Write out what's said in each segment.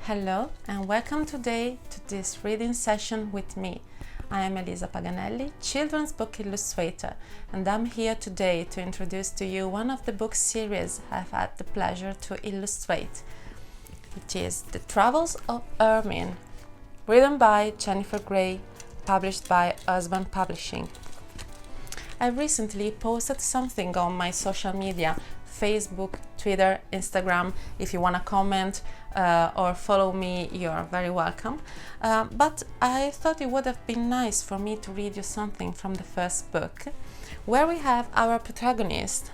Hello and welcome today to this reading session with me. I am Elisa Paganelli, children's book illustrator, and I'm here today to introduce to you one of the book series I've had the pleasure to illustrate. It is The Travels of Ermine, written by Jennifer Gray, published by Usborne Publishing. I recently posted something on my social media, Facebook, Twitter, Instagram. If you want to comment or follow me, you're very welcome. But I thought it would have been nice for me to read you something from the first book, where we have our protagonist,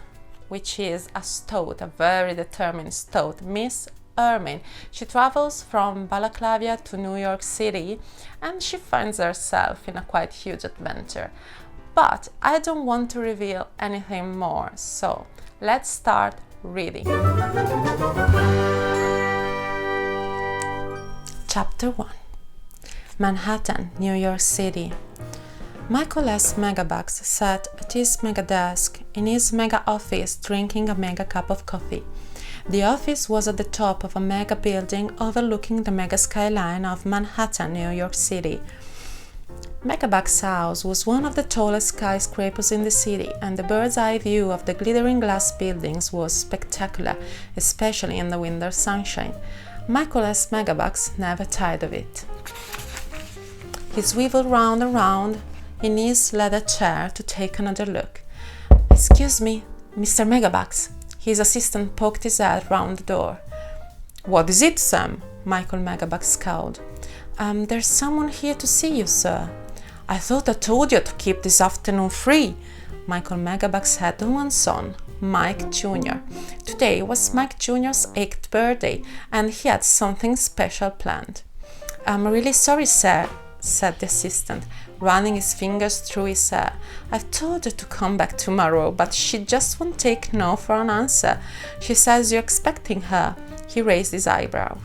which is a stoat, a very determined stoat, Miss Ermine. She travels from Balaclava to New York City, and she finds herself in a quite huge adventure. But I don't want to reveal anything more, so let's start reading. Chapter 1. Manhattan, New York City. Michael S. Megabucks sat at his mega desk in his mega office drinking a mega cup of coffee. The office was at the top of a mega building overlooking the mega skyline of Manhattan, New York City. Megabucks' house was one of the tallest skyscrapers in the city, and the bird's-eye view of the glittering glass buildings was spectacular, especially in the winter sunshine. Michael S. Megabucks never tired of it. He swiveled round and round in his leather chair to take another look. "Excuse me, Mr. Megabucks." His assistant poked his head round the door. "What is it, Sam?" Michael Megabucks scowled. There's someone here to see you, sir." "I thought I told you to keep this afternoon free." Michael Megabucks had one son, Mike Jr. Today was Mike Jr.'s 8th birthday, and he had something special planned. "I'm really sorry, sir," said the assistant, running his fingers through his hair. "I've told her to come back tomorrow, but she just won't take no for an answer. She says you're expecting her." He raised his eyebrow.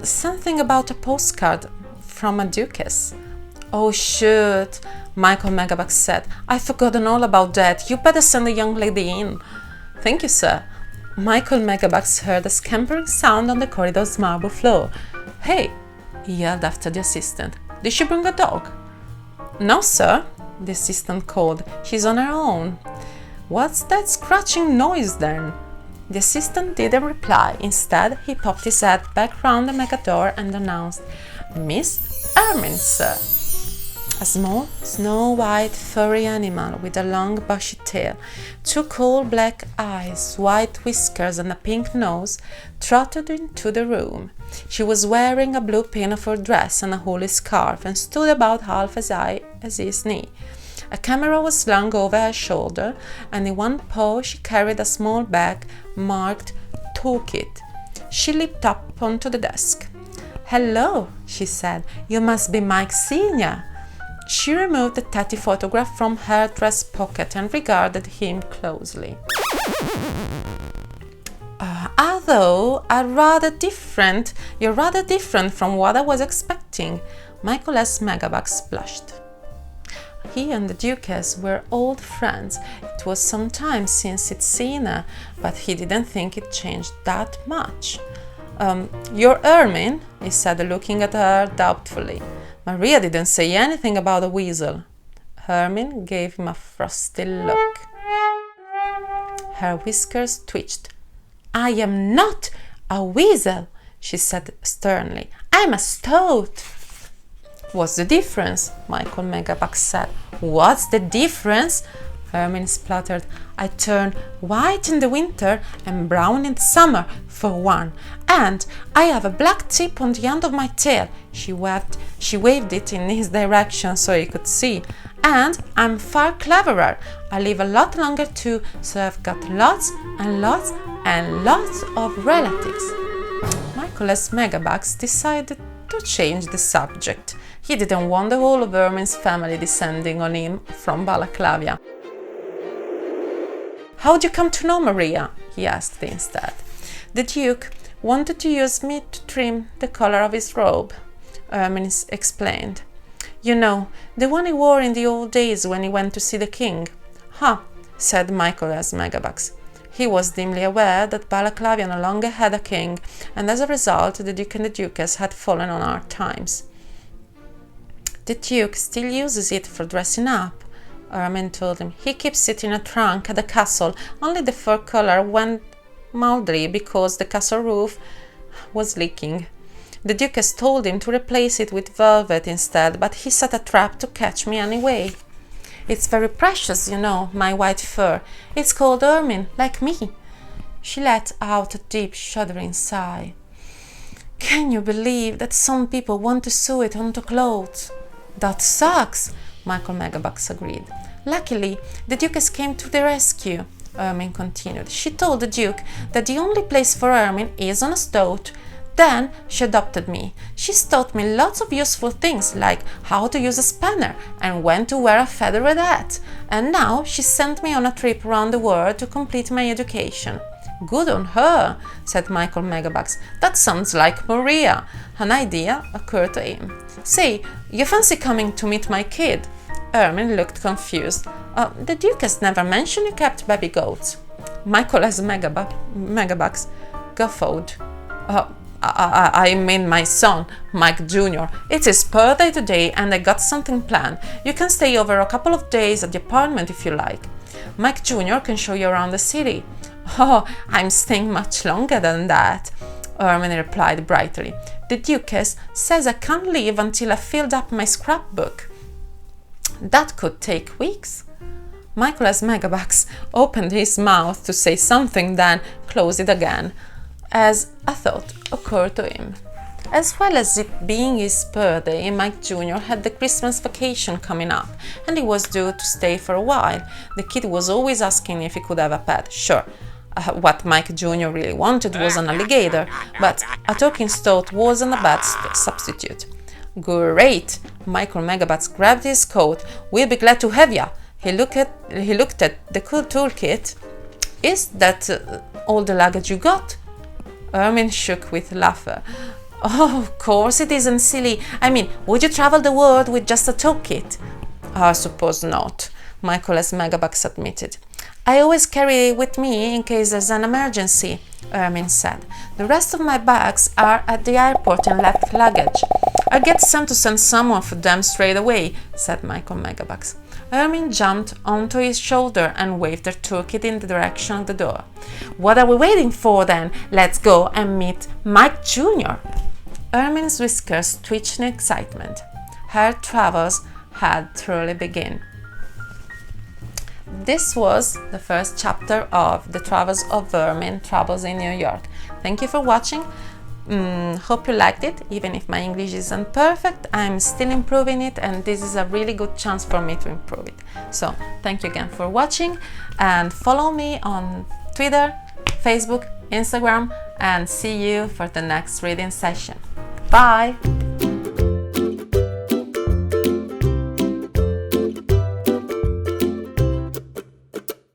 Something about a postcard from a duchess." "Oh, shoot," Michael Megabucks said. "I've forgotten all about that. You better send the young lady in." "Thank you, sir." Michael Megabucks heard a scampering sound on the corridor's marble floor. "Hey," he yelled after the assistant. "Did she bring a dog?" "No, sir," the assistant called. "She's on her own." "What's that scratching noise then?" The assistant didn't reply. Instead, he popped his head back round the mega door and announced, "Miss Ermine, sir." A small, snow-white, furry animal with a long, bushy tail, two coal black eyes, white whiskers, and a pink nose trotted into the room. She was wearing a blue pinafore dress and a woolly scarf, and stood about half as high as his knee. A camera was slung over her shoulder, and in one paw she carried a small bag marked Toolkit. She leaped up onto the desk. "Hello," she said. "You must be Mike Sr." She removed the tatty photograph from her dress pocket and regarded him closely. Although you're rather different from what I was expecting." Michael S. Megabucks blushed. He and the Duchess were old friends. It was some time since he'd seen her, but he didn't think it changed that much. "You're Ermine," he said, looking at her doubtfully. "Maria didn't say anything about a weasel." Ermine gave him a frosty look. Her whiskers twitched. "I am not a weasel," she said sternly. "I'm a stoat." "What's the difference?" Michael Megabucks said. "What's the difference?" Ermine spluttered. "I turn white in the winter and brown in the summer, for one. And I have a black tip on the end of my tail." She waved it in his direction so he could see. "And I'm far cleverer. I live a lot longer too, so I've got lots and lots and lots of relatives." Michael S. Megabucks decided to change the subject. He didn't want the whole of Ermine's family descending on him from Balaclava. "How'd you come to know Maria?" he asked instead. "The Duke wanted to use me to trim the collar of his robe," Ermine explained. "You know, the one he wore in the old days when he went to see the king." "Huh," said Michael S. Megabucks. He was dimly aware that Balaclavia no longer had a king, and as a result the Duke and the Duchess had fallen on hard times. The Duke still uses it for dressing up, Ermine told him. He keeps it in a trunk at the castle, only the fur collar went mouldy because the castle roof was leaking. The Duchess told him to replace it with velvet instead, but he set a trap to catch me anyway. It's very precious, you know, my white fur. It's called ermine, like me. She let out a deep, shuddering sigh. Can you believe that some people want to sew it onto clothes? That sucks, Michael Megabucks agreed. Luckily, the Duchess came to the rescue, Ermine continued. She told the Duke that the only place for ermine is on a stoat. Then she adopted me. She's taught me lots of useful things, like how to use a spanner and when to wear a feathered hat. And now she sent me on a trip around the world to complete my education. Good on her, said Michael Megabucks. That sounds like Maria. An idea occurred to him. Say, you fancy coming to meet my kid? Ermine looked confused. The Duchess never mentioned you kept baby goats. Michael as Megabucks guffawed. I mean my son, Mike Jr. It's his birthday today and I got something planned. You can stay over a couple of days at the apartment if you like. Mike Jr. can show you around the city. Oh, I'm staying much longer than that, Ermine replied brightly. The Duchess says I can't leave until I've filled up my scrapbook. That could take weeks. Michael as Megabucks opened his mouth to say something, then closed it again, as a thought occurred to him. As well as it being his birthday, Mike Jr. had the Christmas vacation coming up, and he was due to stay for a while. The kid was always asking if he could have a pet. Sure, what Mike Jr. really wanted was an alligator, but a talking stoat wasn't a bad substitute. Great! Michael Megabucks grabbed his coat. We'll be glad to have ya. He looked at the cool toolkit. Is that all the luggage you got? Ermine shook with laughter. Oh, of course it isn't silly. I mean, would you travel the world with just a toolkit? I suppose not, Michael as Megabucks admitted. I always carry it with me in case there's an emergency, Ermine said. The rest of my bags are at the airport in left luggage. I'll get Sam to send someone for them straight away, said Michael Megabucks. Ermine jumped onto his shoulder and waved her toolkit in the direction of the door. What are we waiting for then? Let's go and meet Mike Jr. Ermine's whiskers twitched in excitement. Her travels had truly begun. This was the first chapter of The Travels of Ermine, Travels in New York. Thank you for watching. Hope you liked it. Even if my English isn't perfect, I'm still improving it, and this is a really good chance for me to improve it. So thank you again for watching, and follow me on Twitter, Facebook, Instagram, and see you for the next reading session. Bye!